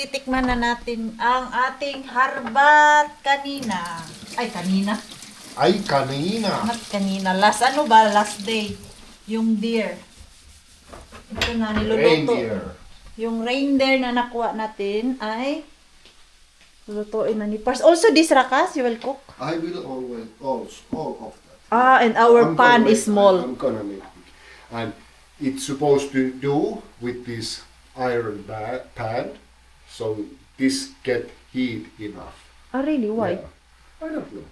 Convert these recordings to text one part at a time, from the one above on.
titikman na natin ang ating harbat kanina. Kanina. Kanina. Not kanina. Last day. Yung deer. Ito na, niluluto. Reindeer. Yung reindeer na nakuha natin ay lutuin na ni Pars. Also, this rakas, you will cook? I will always, all of that. And our I'm pan gonna is make- small. I'm gonna make it. And it's supposed to do with this iron pan, so this get heat enough. Really? Why? Yeah. I don't know.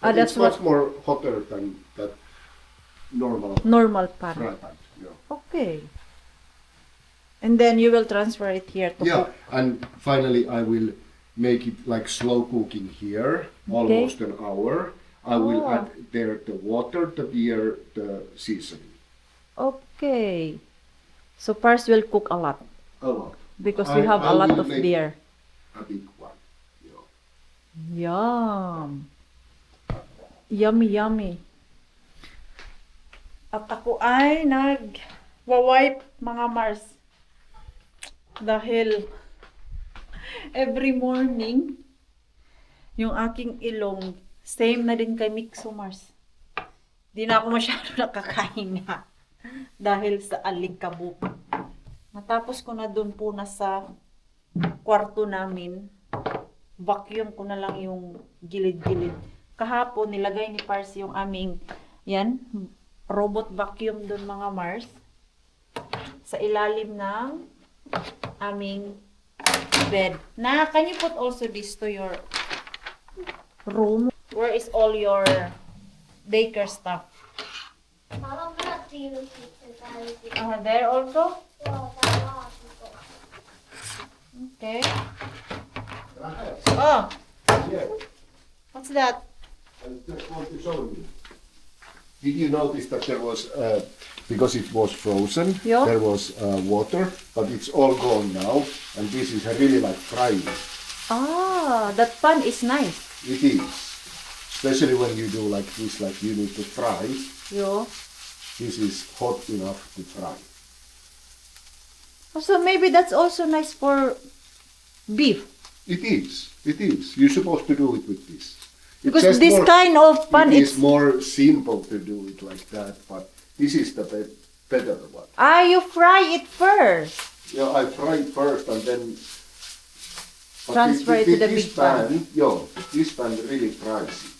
Ah, But that's it's much more hotter than that normal Normal pan. fry pan. Yeah. Okay. And then you will transfer it here to Yeah, cook. and finally I will make it like slow cooking here, almost an hour. I will Oh. add there the water, the beer, the seasoning. Okay. So Pars will cook a lot A lot. because we have I a lot will of make beer. A big one. Yeah. Yum. Yummy, yummy. At ako ay nag-wipe mga Mars. Dahil every morning, yung aking ilong, same na din kay Mixo Mars. Di na ako masyado nakakahinga dahil sa alikabok. Natapos ko na dun po na sa kwarto namin. Vacuum ko na lang yung gilid-gilid. Kahapon, nilagay ni Pars yung aming, robot vacuum dun mga Mars. Sa ilalim ng aming bed. Can you put also this to your room? Where is all your baker stuff? Mama, I'm not even keeping There also? Well, that's not people. Okay. Oh, Yeah. what's that? I just want to show you. Did you notice that there was, because it was frozen, Yeah. there was water, but it's all gone now, and this is really like frying. That pan is nice. It is. Especially when you do like this, like you need to fry. Yo. This is hot enough to fry. So maybe that's also nice for beef. It is. It is. You're supposed to do it with this. It's Because just this more- kind of pan, it it's... is more simple to do it like that, but this is the better one. You fry it first. Yeah, I fry it first and then but Transfer it to the this big pan. This pan really fries it.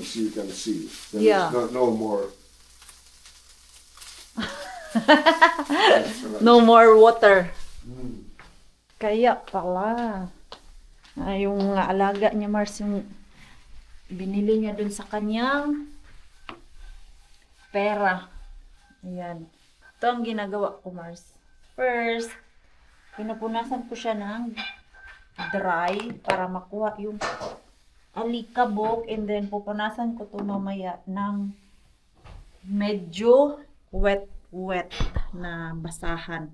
As you can see. There Yeah. is no more. That's right. No more water. Mm. Kaya pala. Yung mga alaga niya, Mars, yung binili niya dun sa kanyang pera. Ayan. Ito ang ginagawa ko, Mars. First, pinupunasan ko siya ng dry para makuha yung alikabok, and then pupunasan ko to mamaya ng medyo wet na basahan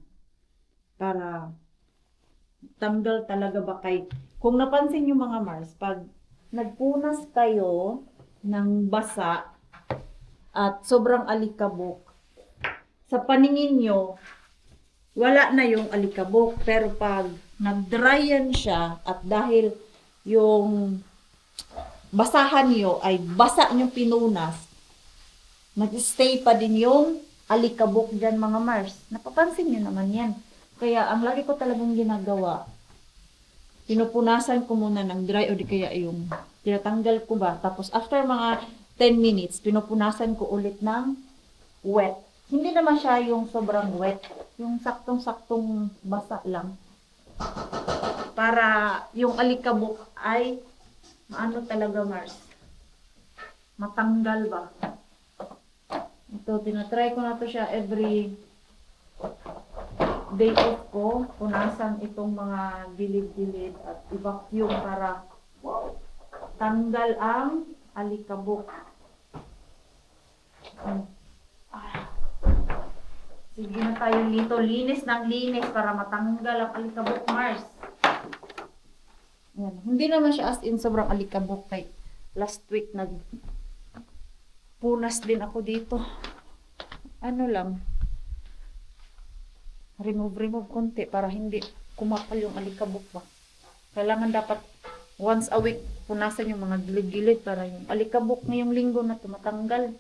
para tanggal talaga ba kung napansin nyo mga Mars, pag nagpunas kayo ng basa at sobrang alikabok, sa paningin nyo wala na yung alikabok, pero pag nag-dry yan siya at dahil yung basahan nyo ay basa nyo pinunas, nag-stay pa din yung alikabok dyan mga Mars. Napapansin nyo naman yan. Kaya ang lagi ko talagang ginagawa, pinupunasan ko muna ng dry o di kaya yung tinatanggal ko ba. Tapos after mga 10 minutes, pinupunasan ko ulit ng wet. Hindi naman siya yung sobrang wet. Yung saktong-saktong basa lang. Para yung alikabok ay maano talaga Mars. Matanggal ba. Ito, tinatry ko na to siya every day off ko. Punasan itong mga gilid-gilid at i-vacuum para tanggal ang alikabok. Sige na tayo dito. Linis ng linis para matanggal ang alikabok, Mars. Yan. Hindi naman siya as in sobrang alikabok. Kay last week punas din ako dito. Ano lang. Remove konti para hindi kumapal yung alikabok ba. Kailangan dapat once a week punasan yung mga gilid-gilid para yung alikabok ngayong linggo na tumatanggal.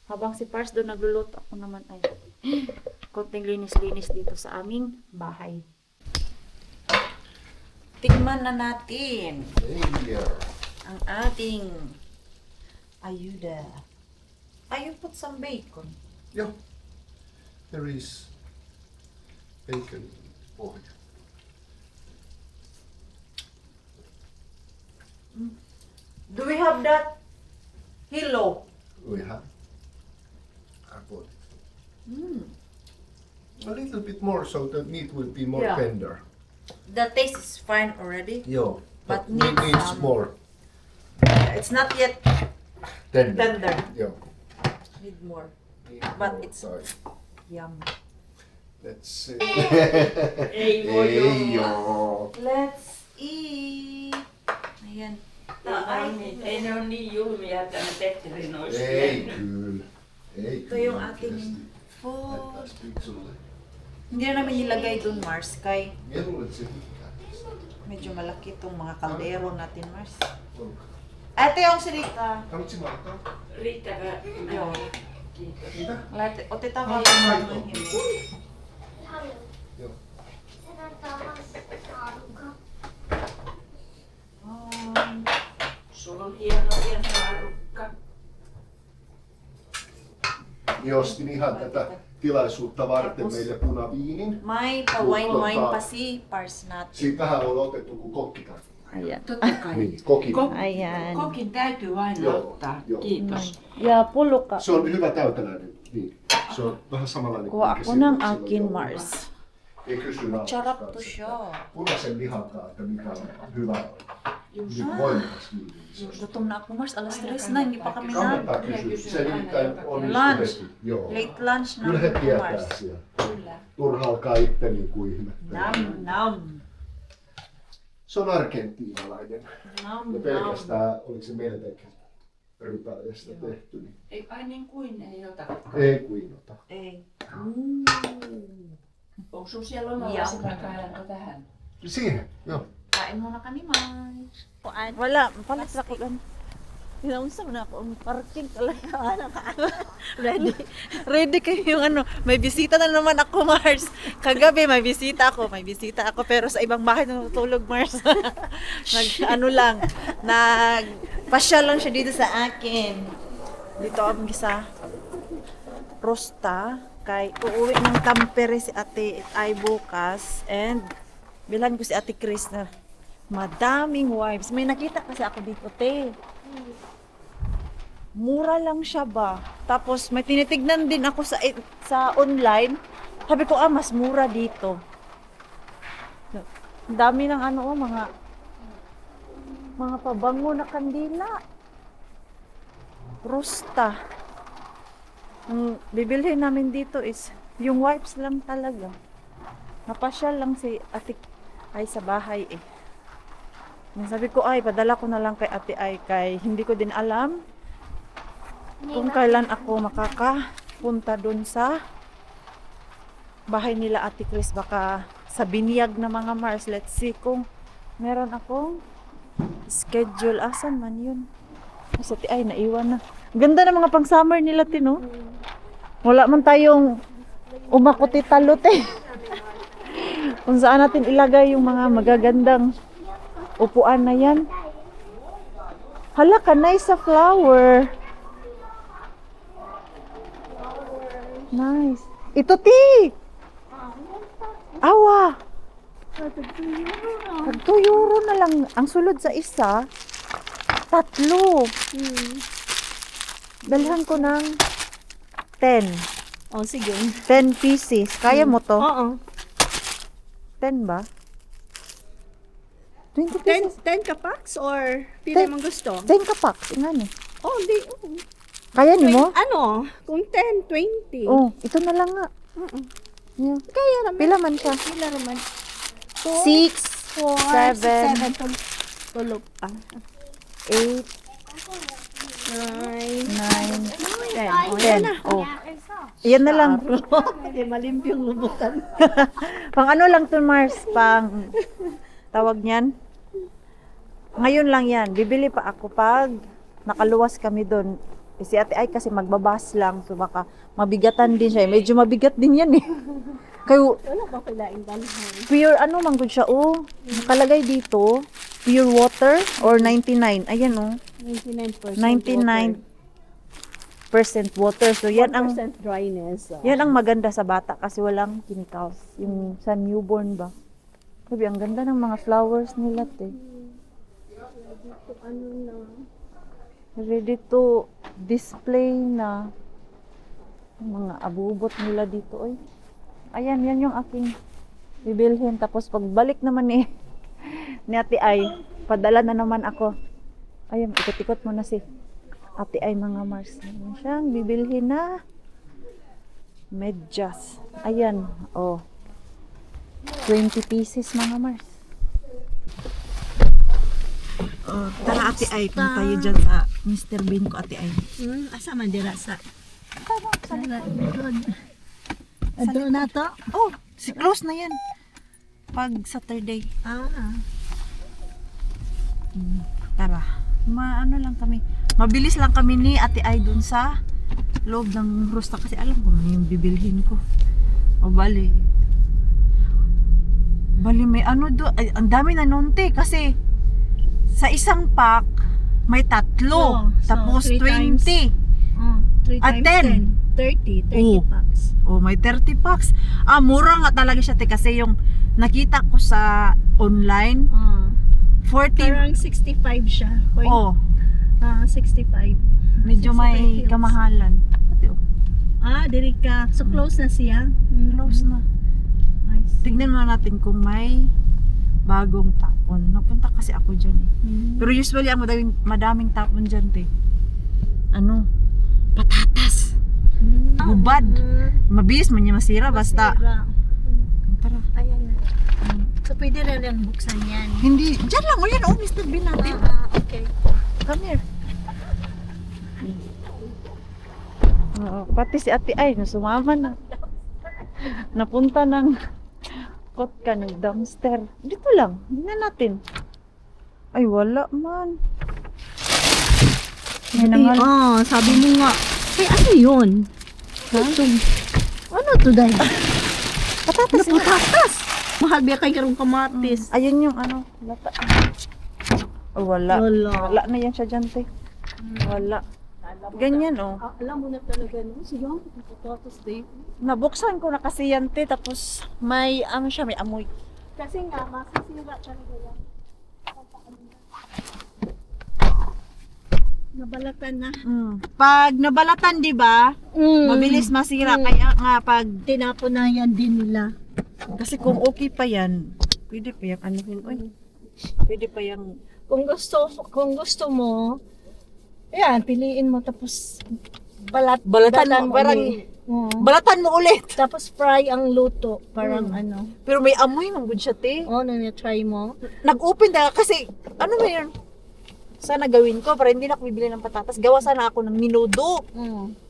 Habang si Pars doon nagluluto, ako naman ay konting linis-linis dito sa aming bahay. Tingnan na natin There. ang ating ayuda. I put some bacon. Yeah. There is bacon. Oh, Do we have that hilo? we have. I put Mm. a little bit more so the meat will be more Yeah. tender. The taste is fine already. Yeah. But meat needs needs some- more It's not yet tender. tender. Yeah. Need more. Need But more it's- time. Yum. Let's see. Hey, yo. Let's eat. Ayan. Ei ne ole niin julmia, että me tehtiin noista. Ei kyllä. Ei Ito yung ating food. Hindi na namin nilagay dun, Mars, kay Mieluulen se tykkää. medyo malaki itong mga kaldero natin, Mars. Onko? Ate yung silita. Haluatko maitoa? Riittäkö? Joo. Kiitos. Mitä? Otetaan Haluatko vaan maitoa? Haluan. Joo. Se näyttää haarukka. Sulla on hieno haarukka. Niin ostin ihan tätä tilaisuutta varten meille punaviinin. May pa-wine pa si Pars natin. Siitähän on otettu kuin kokkitarkka. Ayan. Totta kai. Niin, kokin. Ayan. Kokin täytyy aina Joo, ottaa. joo. Kiitos. Ja puluka. Se on hyvä täyteläinen viini. Se on vähän samanlainen Kuha mikä ako silloin- ng silloin akin, joululla. Mars. Ei kysy naapurista Charap to kanssa, siya. että punaisen lihankaan, että mikä on hyvä. Niin voimakas viini. niin se on. Gutom na ako, Mars. Alas 3 na, hindi pa kami na. Kannattaa kysyä. Se nimittäin onnistuu Lunch. heti. Joo. Late lunch na Kyllä he ako, tietää Mars. siellä. Kyllä. Turha alkaa itse niin kuin ihmettelemään. Nam. Se on argentiinalainen. Nam, Ja pelkästään, oliko se melkein rypäleestä tehty, niin Ei, ai niin kuin ei ota. ei kuinota. Ei. Onko sun siellä lomalla Joo. sitä kailanko tähän? Siihen, joo. Kain muna kami, Mars. Wala, palit na ko gan. Inaunsa na ako ang parking kalaya Ready. Ready kayo yung ano, may bisita na naman ako, Mars. Kagabi may bisita ako pero sa ibang bahay natutulog, Mars. Ano lang, nagpasyal lang siya dito sa akin. Dito ang isa Rosta kay uuwi ng Tampere si Ate ay bukas and bilhan ko si Ate Chris na madaming wipes. May nakita kasi ako dito, te. Mura lang siya ba? Tapos may tinitignan din ako sa online. Sabi ko, mas mura dito. Ang dami ng ano, mga pabango na kandila. Rosta. Ang bibilhin namin dito is yung wipes lang talaga. Napasyal lang si Ate ay sa bahay eh. Sabi ko ay padala ko na lang kay Ate ay kay hindi ko din alam kung kailan ako makakapunta dun sa bahay nila Ate Chris. Baka sa binyag na mga Mars. Let's see kung meron akong schedule. Asan man yun? Sa Ate ay naiwan na. Ganda ng mga pang summer nila, Tino. Wala man tayong umakuti talot eh. Kung saan natin ilagay yung mga magagandang upuan na yan. Hala ka, nice sa flower. Nice. Ito, Ti! Awa! Tag 2 euro na lang. Ang sulod sa isa, 3. Dalhan ko ng 10. Oh, sige. 10 pieces. Kaya mo to? Oo. 10 ba? 20 pieces. 10 ka packs or pili mong gusto? 10 ka packs. Nga ni. Oh, di. Oh. Kaya ni mo? Ano? Kung 10, 20. Oh, ito na lang nga. Oo. Yeah. Kaya naman. Pila man siya? Pila naman. 6, 7, 7. Tulog pa. 8, 9, 9, 10. Oh, yan 10. na. Oh. Yan na lang. Hindi malimpyong lubukan. Pang ano lang to, Mars? Pang tawag niyan? Ngayon lang yan. Bibili pa ako pag nakaluwas kami doon. Si ate ay kasi magbabas lang. So baka mabigatan din siya. Medyo mabigat din yan eh. Kayo, Wala ba kailaing dalhan? pure ano man good siya. Oh, nakalagay dito. Pure water or 99. Ayan oh. 99% 99% water. So yan ang 1% dryness. yan ang maganda sa bata kasi walang chemicals. Yung sa newborn ba. Sabi, ang ganda ng mga flowers nila, te. Ano na? Ready to display na yung mga abubot nila dito. Oy. Ayan, yan yung aking bibilhin. Tapos pagbalik naman ni Ate Ay, padala na naman ako. Ayun, ikot-ikot mo na si Ate Ay, mga Mars. Ayan siyang bibilhin na medyas. Ayan, oh. 20 pieces, mga Mars. Oh, tara Ate Ay, punta tayo dyan sa Mr. Bean ko, Ate Ay. Asa man dira sa? Ado na to? Oh, si close na yan. Pag Saturday. Tara. Ano lang kami. Mabilis lang kami ni Ate Ay dun sa loob ng Rusta kasi alam ko na yung bibilhin ko. O bali. Bali may ano do. Ay, ang dami na nunti kasi sa isang pack may tatlo. So, tapos 3 times. 20. 3 At times 10. 10. 30 Oh. packs. Oh, may 30 packs. Mura nga talaga siya te kasi yung nakita ko sa online 40. Parang 65 siya. Oh, 65. medyo 65 may kills. kamahalan. Ate, oh, Diri ka. So close na siya. close na. Nice. Tignan na natin kung may bagong tapon. Napunta kasi ako dyan eh. Pero usually ang madaming tapon dyan te. Ano? Patatas. Hubad. Mabilis man niya masira basta. Tara. Ayan na. So pwede na lang buksan yan. Hindi. Dyan lang. O yan. Oh, Mr. Bean natin. Okay. Come here. Oo, pati si Ate Ay, sumama na. Napunta ng kotka ng dumpster. Dito lang, tingnan natin. Ay, wala man. Yan na nga. Sabi mo nga. Ay, ano yun? Ano to dahil? Patatas. Patatas! Mahal biya kay karong kamatis. Ayun yung ano, lata. Oh, wala. Wala. Wala na yan siya dyan, te. Wala. Ganyan, oh. Alam mo na talaga, no? Sige, patatas day. Nabuksan ko na kasi yan, te. Tapos may, ano siya, may amoy. Kasi nga, masisira talaga yan. Nabalatan na. Pag nabalatan, di ba? Mabilis masira. Kaya nga pag, Tinapon na yan din nila. kasi kung okay pa yan, pwede pa yung ano yun, oy. Pwede pa yung, Kung gusto mo, ayan, piliin mo tapos balatan mo, parang, balatan mo ulit. Tapos fry ang luto, parang ano. Pero may amoy ng good siya, te. Na-try mo. Nag-open na kasi, ano ba yun? Sana gawin ko para hindi na ako bibili ng patatas. Gawa sana ako ng minudo.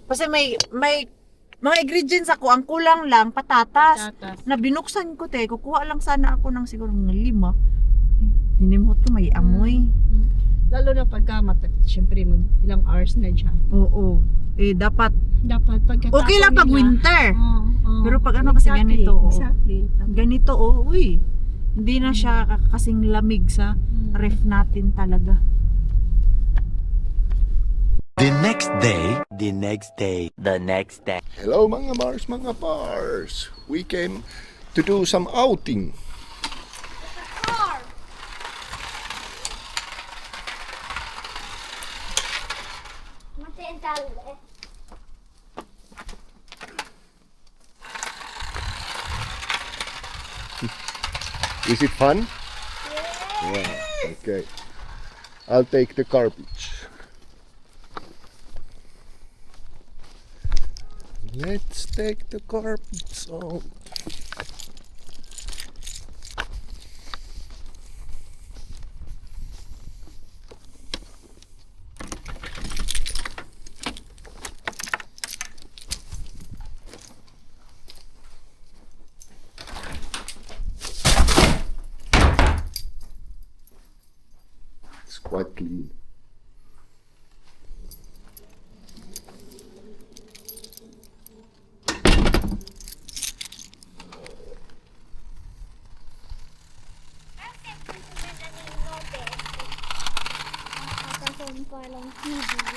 Kasi may mga ingredients ako, ang kulang lang, patatas. Na binuksan ko, te. Kukuha lang sana ako ng siguro mga 5. Hinimot ko, may amoy. Lalo na pagka syempre ilang hours na dyan. Oo. Dapat, Dapat pagkatapon okay lang pag nila. winter. Oo. Pero pag ano kasi ganito, oo. Exactly. Ganito, uy. Hindi na siya kasing lamig sa ref natin talaga. The next day, the next day, the next day. Hello mga Mars, mga Pars. We came to do some outing. Mati ang tali. Is it fun? Yeah. Okay. I'll take the garbage. Let's take the garbage out.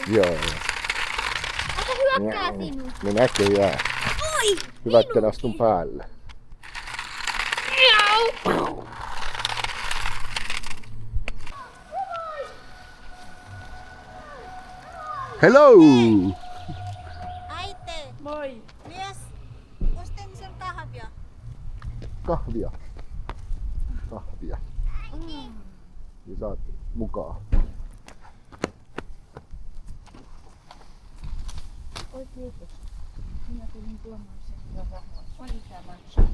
Joo. Ota hyökkää sinut. Ne näköjään. Hyvä, että astun päälle. Hello! Äite, Moi. mies, ostin sen kahvia. Kahvia. Kahvia. Ja saat mukaan. Oi kiitos. Minä tulin tuomaan sen jo rahaa. Oli tämä maksaa.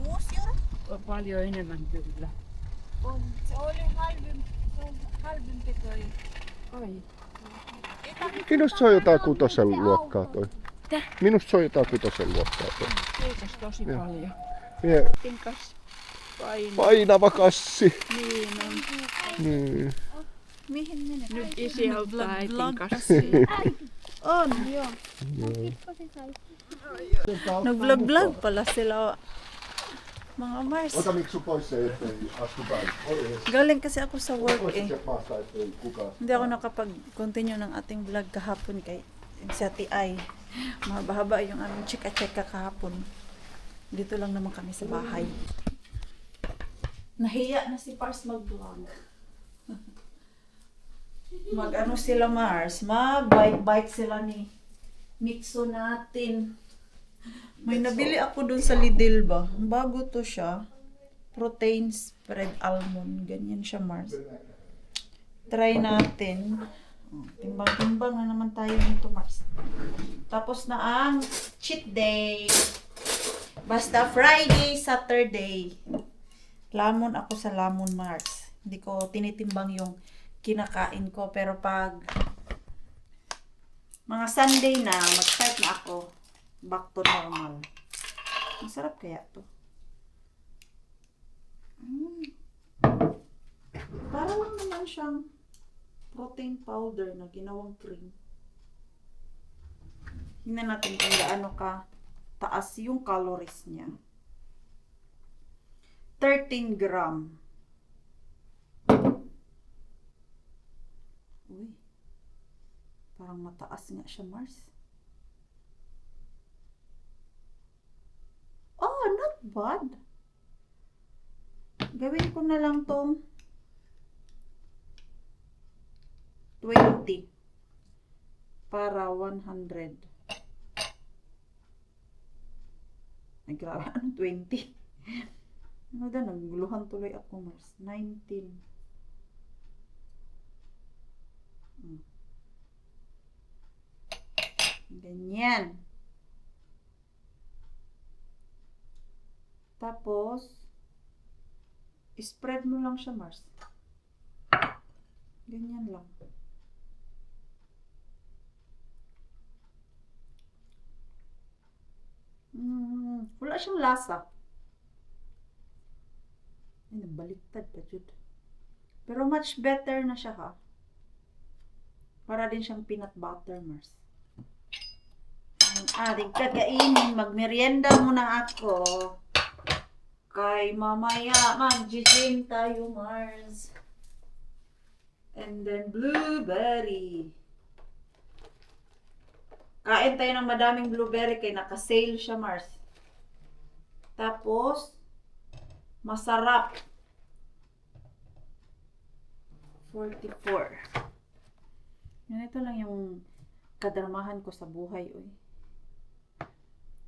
6 euroa? On paljon enemmän kyllä. On. Se oli halvempi toi. Oi. Minusta se on jotain kutosen luokkaa toi. Minusta se on jotain kutosen luokkaa toi. Kiitos tosi Joo. paljon. Mie Tinkas. Paino. painava kassi. Niin on. Niin. Mihin menet? Nyt isi auttaa äitin kanssa. On, joo. No vlog pala sila. Mga Mars. Ota Miksu pois se, ettei astu päälle. Galing kasi ako sa work Pois eh. sieltä maasta, ettei kukaan. Hindi ako nakapag-continue ng ating vlog kahapon kay sa TI. Mahaba-haba yung aming chika-chika kahapon. Dito lang naman kami sa bahay. Nahiya na si Pars mag-vlog. Mag-ano sila Mars? Mag-bike sila ni Mixo natin. May nabili ako dun sa Lidl ba? Bago to siya. Protein spread almond. Ganyan siya Mars. Try natin. Oh, timbang-timbang na naman tayo nito Mars. Tapos na ang cheat day. Basta Friday, Saturday. Lamon ako sa lamon Mars. Hindi ko tinitimbang yung kinakain ko. Pero pag mga Sunday na, mag-start na ako. Back to normal. Masarap kaya to. Para lang naman siyang protein powder na ginawang cream. Tingnan natin kung gaano ka taas yung calories niya. 13 gram. Uy. Parang mataas nga siya, Mars. Oh, not bad. Gawin ko na lang tong 20 para 100. Ay, grabe. Ano 20? Ano da? Naguluhan tuloy ako, Mars. 19. Ganyan. Tapos, spread mo lang siya, Mars. Ganyan lang. Wala siyang lasa. Ay, nagbaliktad pa, Jud. Pero much better na siya, ha? Para din siyang peanut butter, Mars. Ang ating kakainin, magmerienda muna ako. Kay mamaya mag-gym tayo, Mars. And then blueberry. Kain tayo ng madaming blueberry kay naka-sale siya, Mars. Tapos, masarap. 44. Ganito lang yung kadarmahan ko sa buhay, oy.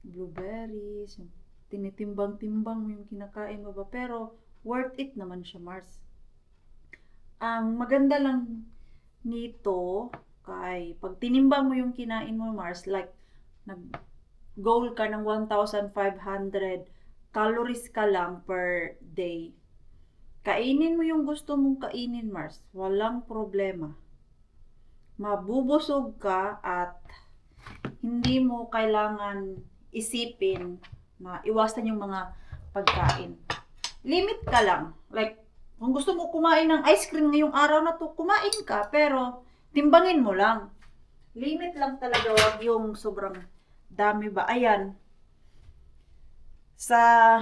Blueberries, yung tinitimbang-timbang mo yung kinakain mo ba? Pero, worth it naman siya, Mars. Ang maganda lang nito, kay pag tinimbang mo yung kinain mo, Mars, like, nag-goal ka ng 1,500 calories ka lang per day. Kainin mo yung gusto mong kainin, Mars. Walang problema. Mabubusog ka at hindi mo kailangan isipin na iwasan yung mga pagkain. Limit ka lang. Like, kung gusto mo kumain ng ice cream ngayong araw na to, kumain ka, pero timbangin mo lang. Limit lang talaga, wag yung sobrang dami ba. Ayan. Sa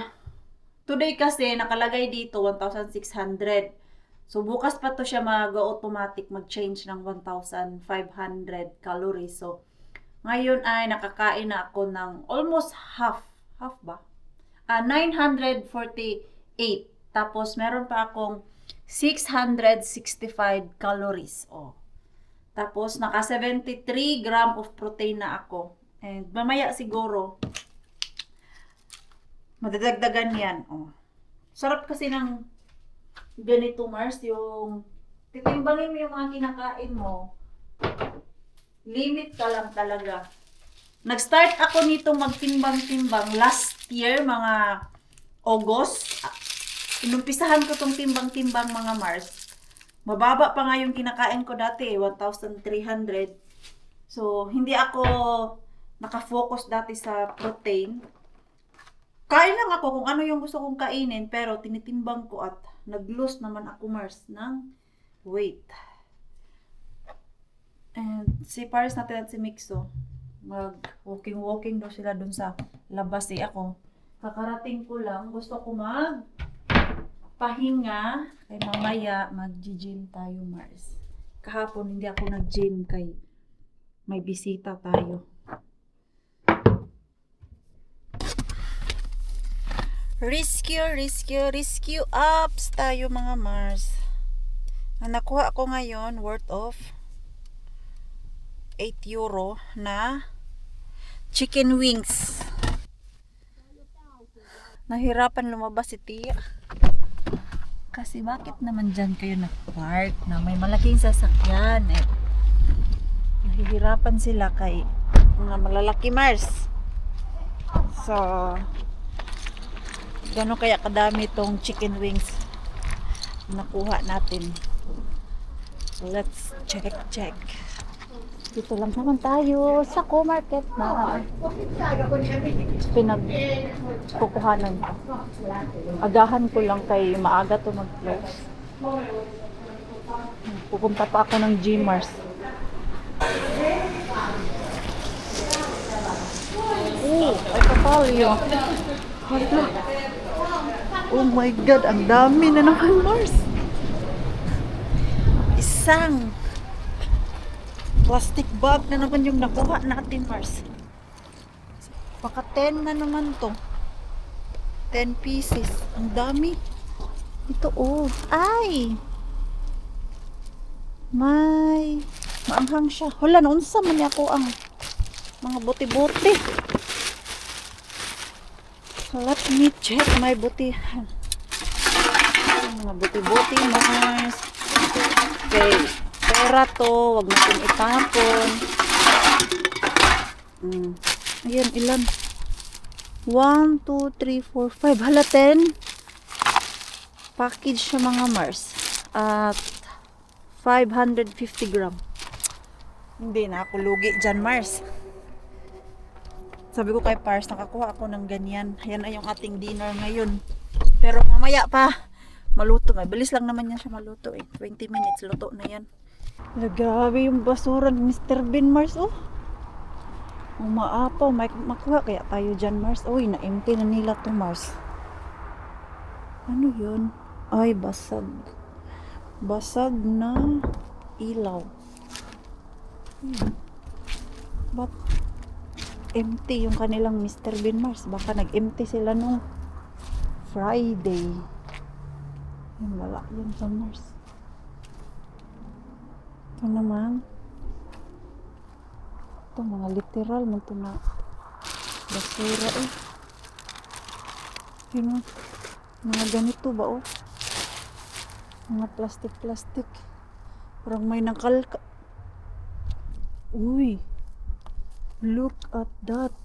today kasi, nakalagay dito 1,600. So, bukas pa to siya mag-automatic mag-change ng 1,500 calories. So, ngayon ay nakakain na ako ng almost half ba? 948. Tapos, meron pa akong 665 calories. Oh. Tapos, naka 73 gram of protein na ako. And mamaya siguro, madadagdagan yan. Oh. Sarap kasi ng ganito, Mars, yung titimbangin mo yung mga kinakain mo. Limit ka lang talaga. Nag-start ako nito magtimbang-timbang last year, mga August. Inumpisahan ko tong timbang-timbang, mga Mars. Mababa pa nga yung kinakain ko dati, 1,300. So, hindi ako nakafocus dati sa protein. Kain lang ako kung ano yung gusto kong kainin, pero tinitimbang ko at nag-lose naman ako, Mars, ng weight. And si Paris natin at si Mixo, mag-walking daw sila dun sa labas. Ako, kakarating ko lang, gusto ko pahinga, kay mamaya mag-gym tayo, Mars. Kahapon hindi ako nag-gym kay may bisita tayo. Rescue apps tayo, mga Mars. Ang nakuha ko ngayon worth of 8 euro na chicken wings. Nahirapan lumabas si Tia. Kasi bakit naman dyan kayo nag-park na may malaking sasakyan eh. Nahihirapan sila kay mga malalaki, Mars. So, gano'n kaya kadami tong chicken wings nakuha natin. So, let's check. Dito lang naman tayo sa Co-Market na pinagkukuhanan ko. Agahan ko lang kay maaga to mag-close. Pupunta pa ako ng Gmars. Ay kapalyo. Oh my God, ang dami na naman, Mars. Isang plastic bag na naman yung nakuha natin, Mars. Baka 10 na naman to. 10 pieces. Ang dami. Ito, oh. Ay! May maanghang siya. Hala, naunsa man ako ang mga buti-buti. Let me check my butihan. Mga buti-buti, Mars. Okay. Pera to, wag natin itapon. Ayan, ilan? 1, 2, 3, 4, 5. Hala, 10. Package siya, mga Mars. At 550 gram. Hindi na ako lugi dyan, Mars. Sabi ko kay Pars, nakakuha ako ng ganyan. Yan ay yung ating dinner ngayon. Pero mamaya pa, maluto. Mabilis lang naman yan siya maluto eh. 20 minutes, luto na yan. Grabe yung basura ni Mr. Bean, Mars, oh. Umaapaw, may makuha kaya tayo dyan, Mars. Uy, na-empty na nila to, Mars. Ano yun? Ay, basag. Basag na ilaw. Ba't empty yung kanilang Mr. Bean, Mars? Baka nag-empty sila nung Friday. Yan, wala yan sa Mars. Ito naman. Ito, mga literal mo ito na basura eh. Yun, mga ganito ba oh. Mga plastic. Parang may nakalka. Uy. Look at that.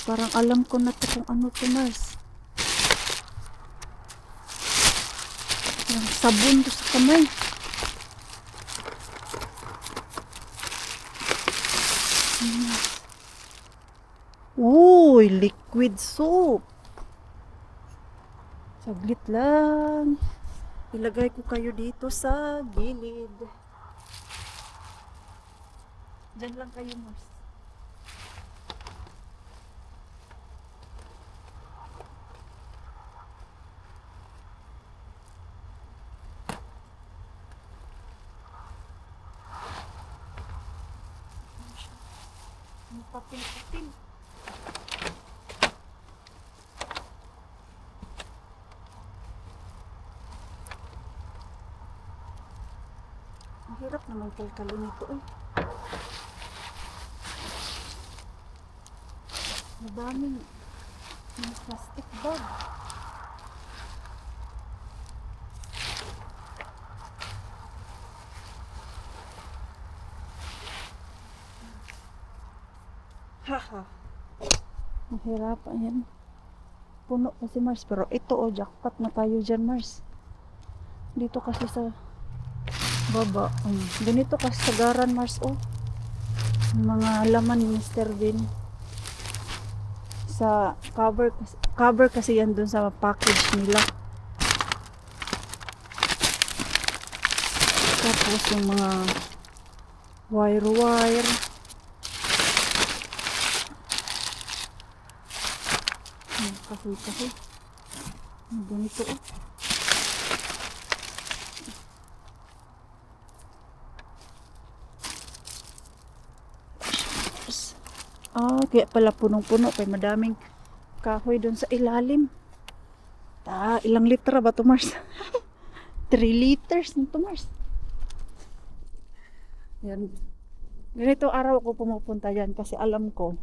Parang alam ko na to kung ano to, Mars. Yung sabon to sa kamay. Uy, liquid soap. Saglit lang. Ilagay ko kayo dito sa gilid. Diyan lang kayo, Mars. Papil-papil. Ang hirap naman kalkalo nito eh. Madaming mga plastic bag. Haha. Mahirapan yan. Puno kasi Mars. Pero ito jackpot na tayo dyan Mars. Dito kasi sa baba. Ganito kasi sa garan Mars yung mga laman ni Mr. Bean. Sa cover kasi yan dun sa package nila. Tapos yung mga wire. Kasi. Ganito kaya pala punong-puno. Kaya madaming kahoy doon sa ilalim. Ilang litra ba to Mars? 3 liters na to Mars. Yan. Ganito araw ako pumupunta yan kasi alam ko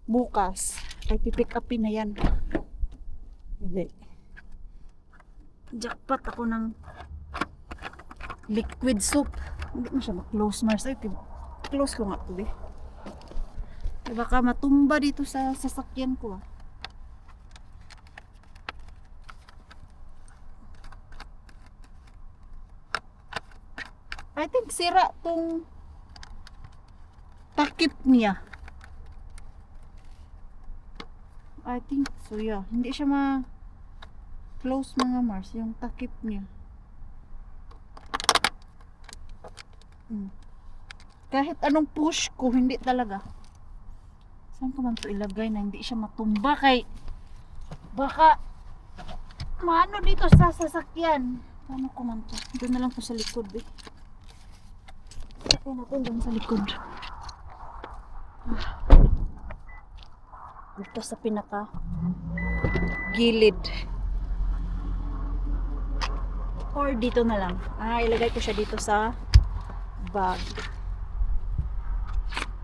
bukas ay pipick upin na yan. Hindi. Jackpot ako ng liquid soap. Hindi mo siya ma-close Mars. Ay, close ko nga ito eh. Baka matumba dito sa sasakyan ko I think sira tong takip niya. I think so, yeah. Hindi siya ma-close mga Mars, yung takip niya. Kahit anong push ko, hindi talaga. Saan ko man ito ilagay na hindi siya matumba kay baka maano dito sa sasakyan. Paano ko man ito? Doon na lang po sa likod eh. Sakay natin doon sa likod. Dito sa pinaka gilid. Or dito na lang. Ilagay ko siya dito sa bag.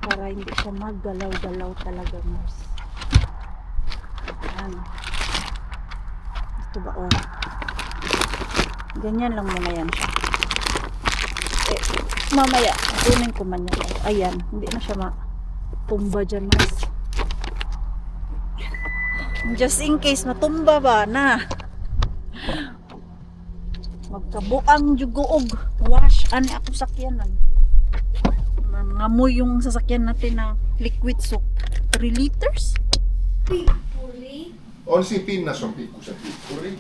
Para hindi siya maggalaw-galaw talaga Mars. Ayan. Ito ba ganyan lang muna yan siya. Mamaya, kunin ko man yan. Ayan, hindi na siya matumba dyan Mars. Just in case matumba ba na magkabuang jugoog wash ani ako sakyanan nangamoy yung sasakyan natin na liquid soap 3 liters On siinä pinnassa on pikkusen pippuri.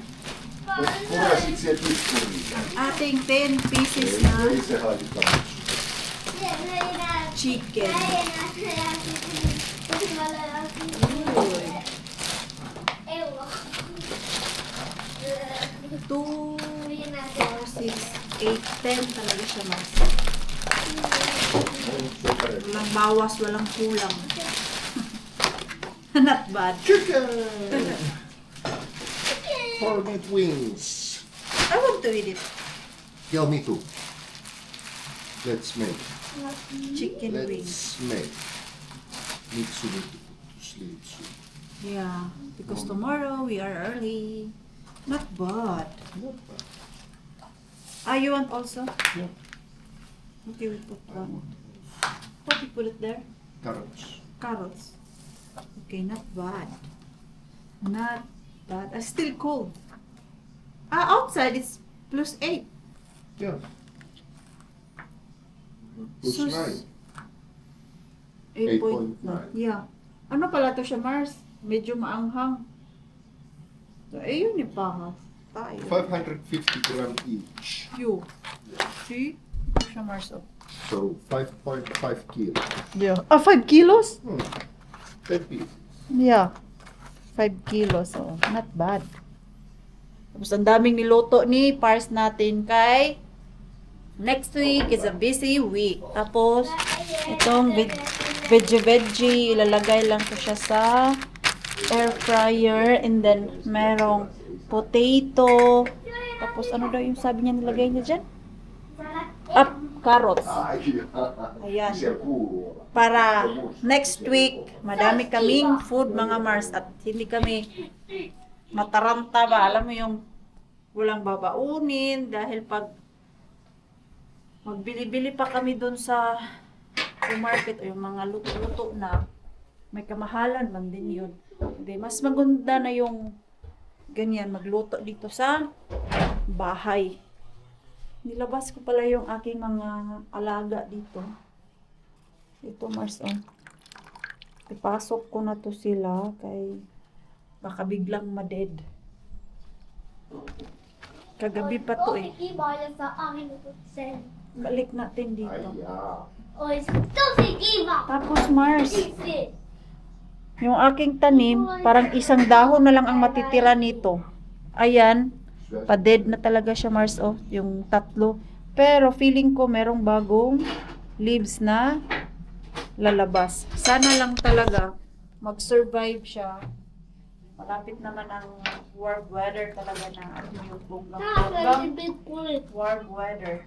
Purasit sieltä pippuriin. ating 10 pieces na Ei se haittaa. chicken 2, 4, 6, 8, 10 talaga siya Mars. Walang bawas, walang kulang. Not bad. Chicken! Hornet wings. I want to eat it. Yeah, me too. Let's make. Chicken wings. Let's make. Mitsu need to put to sleep soon. Yeah, because tomorrow we are early. Not bad. Not bad. You want also? Yeah. Okay, we put one. What you put it there? Carrots. Carrots. Okay, not bad. Not bad. Still cold. Outside it's +8. Yeah. Plus Sus. 9. 8.9. Yeah. Ano pala to siya, Mars? Medyo maanghang. So, ayun yung pahas. Tayo. 550 gram each. You. See? Ito siya, Mars. Oh. So 5.5 kilos. Yeah. 5 kilos? 10 pieces. Yeah. 5 kilos. Oh, not bad. Tapos ang daming niluto ni Pars natin kay next week is a busy week. Tapos itong veggie. Ilalagay lang ko siya sa air fryer. And then, merong potato. Tapos, ano daw yung sabi niya nilagay niya dyan? Carrots. Ayan. Para next week, madami kaming food, mga Mars. At hindi kami mataranta ba. Alam mo yung walang babaunin. Dahil pag magbili-bili pa kami dun sa market o yung mga luto-luto na may kamahalan man din yun. Hindi, mas maganda na yung ganyan, magluto dito sa bahay. Nilabas ko pala yung aking mga alaga dito. Ito, Mars, oh. Ipasok ko na to sila kay baka biglang maded. Kagabi pa to eh. Balik natin dito. Tapos, Mars, yung aking tanim, parang isang dahon na lang ang matitira nito. Ayan. Pa-dead na talaga siya, Mars, oh, yung tatlo. Pero feeling ko merong bagong leaves na lalabas. Sana lang talaga mag-survive siya. Malapit naman ang warm weather talaga na yung bonggang warm weather.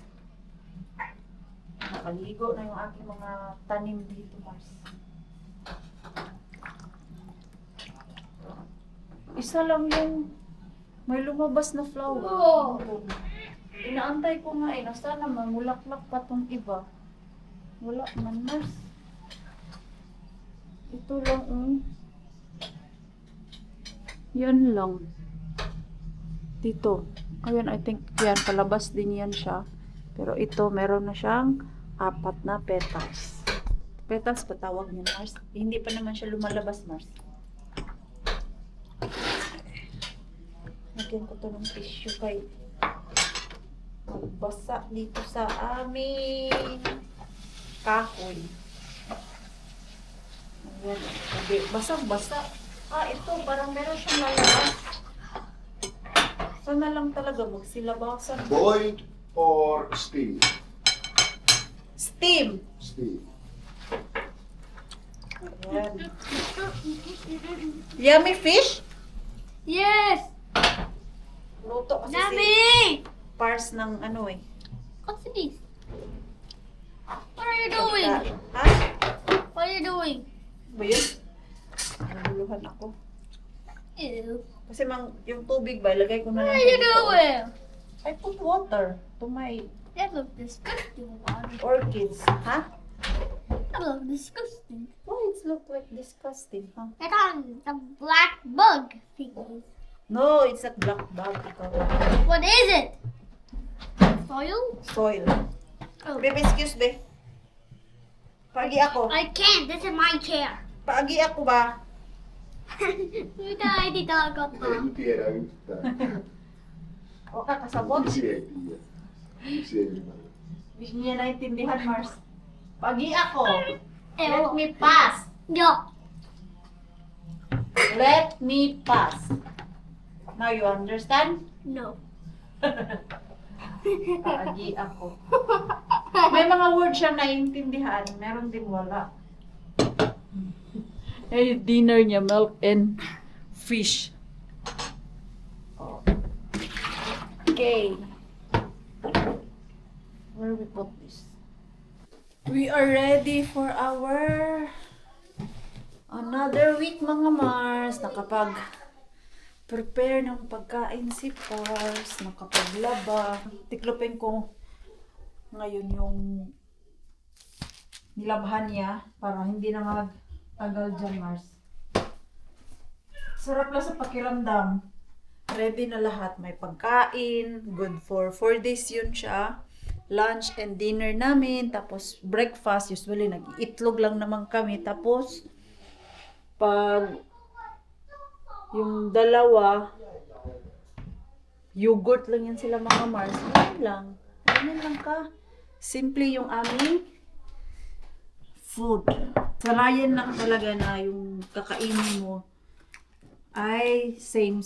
Nakaligo na yung aking mga tanim dito, Mars. Isa lang yung may lumabas na flower. Inaantay ko nga sana mamulaklak pa tong iba. Wala man, Mars. Ito lang, Yan lang. Dito. Ayun, I think yan, palabas din yan siya. Pero ito, meron na siyang 4 na petals. Petals pa tawag niya, Mars. Hindi pa naman siya lumalabas, Mars. Lagyan ko to ng tissue kay magbasa dito sa aming kahoy. Ayan. Basang-basa. Ito. Parang meron siyang lalabas. Sana lang talaga magsilabasan. Boiled or steamed? Steam! Steamed. Ayan. Yummy fish? Yes! Luto kasi si Nami! Pars ng ano eh. What's this? What are you doing? Ha? What are you doing? Ba yun? Naguluhan ako. Ew. Kasi yung tubig ba, ilagay ko na What lang. are you sa dito. doing? I put water to my That looks disgusting, Water. orchids. Ha? That looks disgusting. Why it look like disgusting, huh? That on the black bug thingy. No, it's not black bug. What is it? Soil? Soil. Oh. Babe, excuse me. Paagi ako. I can't. This is my chair. Paagi ako ba? Mitä äiti tarkoittaa? En tiedä yhtään. O ka kasabot? Miksi ei tiedä? Miksi ei ymmärrä? Hindi niya naintindihan, Mars. Paagi ako. Ew. Let me pass. Joo. Let me pass. Now you understand? No. Paagi ako. May mga words siyang naiintindihan, meron din wala. Eh, dinner niya, milk and fish. Okay. Where we put this? We are ready for our another week, mga Mars. Nakapag-prepare ng pagkain si Pars. Nakapaglaba. Tiklopin ko ngayon yung nilabhan niya para hindi na magtagal dyan, Mars. Sarap lang sa pakiramdam. Ready na lahat. May pagkain. Good for 4 days yun siya. Lunch and dinner namin. Tapos breakfast. Usually nag-iitlog lang naman kami. Tapos pag yung dalawa yogurt lang yan sila, mga Mars. Ganyan lang. Ganyan lang ka. Simple yung aming food. Sanayan lang talaga na yung kakainin mo ay same.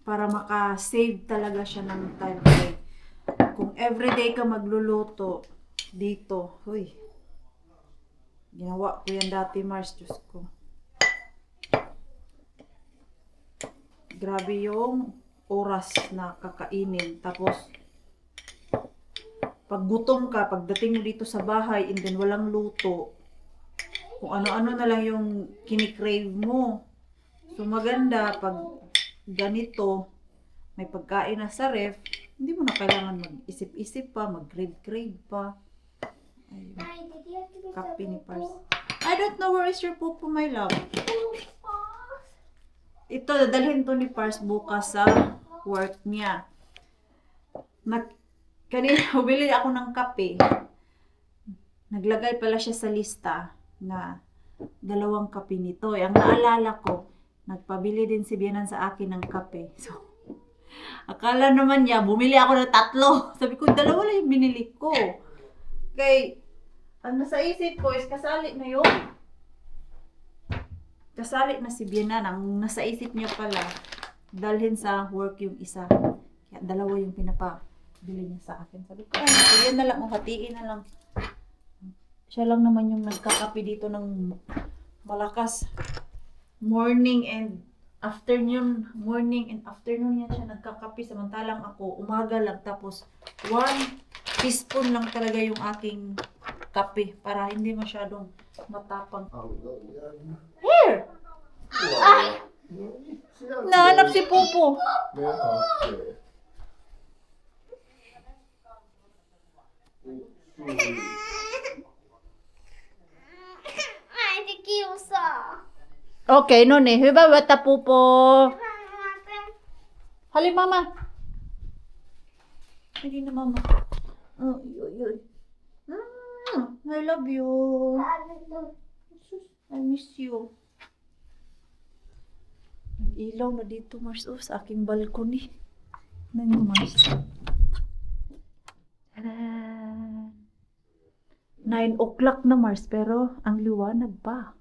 Para maka-save talaga siya ng time. Okay. Kung everyday ka magluluto dito, huy, Ginawa ko yan dati, Mars. Diyos ko. Grabe yung oras na kakainin. Tapos, pag gutom ka, pagdating mo dito sa bahay, and then walang luto, kung ano-ano na lang yung kinikrave mo. So, maganda pag ganito, may pagkain na sa ref, hindi mo na kailangan mag-isip-isip pa, mag-crave-crave pa. Ayun. Mommy, did you have to get Kape the ni Pars. poo? I don't know where is your pupo, my love. Oh. Ito, dadalhin to ni Pars bukas sa work niya. Kanina, bumili ako ng kape. Naglagay pala siya sa lista na 2 kape nito. Ang naalala ko, nagpabili din si Bianan sa akin ng kape. So, akala naman niya, bumili ako ng 3. Sabi ko, 2 lang yung binili ko. Kay, ang nasa isip ko is kasali na yun. Kasali na si Bianan. Ang nasa isip niya pala, dalhin sa work yung isa. Kaya 2 yung pinapabili niya sa akin. Sabi ko, ay, so yan na lang, hatiin na lang. Siya lang naman yung nagkakape dito ng malakas. Morning and afternoon yan siya nagkakape. Samantalang ako, umaga lang. Tapos, 1 teaspoon lang talaga yung aking kape para hindi masyadong matapang. Here! Nahanap si Pupo. Ay, the kiusa. Okay, noni. Hiba bata Pupo. Hali, mama. Hindi na, mama. I love you. I miss you. Ilaw na dito, Mars. Oh, sa aking balcony. Tingnan mo, Mars. Tadan! 9 o'clock na, Mars. Pero ang liwanag pa.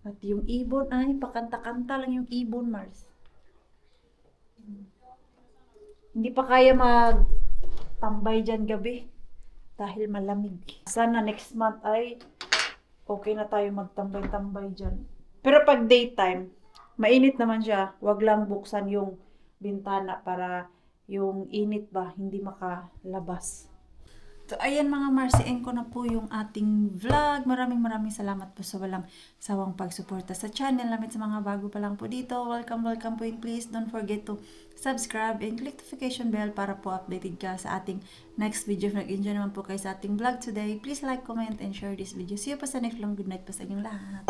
At yung ibon ay pakanta-kanta lang yung ibon, Mars. Hindi pa kaya magtambay dyan gabi dahil malamig. Sana next month ay okay na tayo magtambay-tambay dyan. Pero pag daytime, mainit naman siya. Wag lang buksan yung bintana para yung init ba hindi makalabas. So, ayan mga Mars, end ko na po yung ating vlog. Maraming salamat po sa walang sawang pagsuporta sa channel namin. Sa mga bago pa lang po dito, welcome po, and please don't forget to subscribe and click notification bell para po updated ka sa ating next video. If nag-enjoy naman po kayo sa ating vlog today, please like, comment, and share this video. See you pa sa next vlog. Good night pa sa inyong lahat.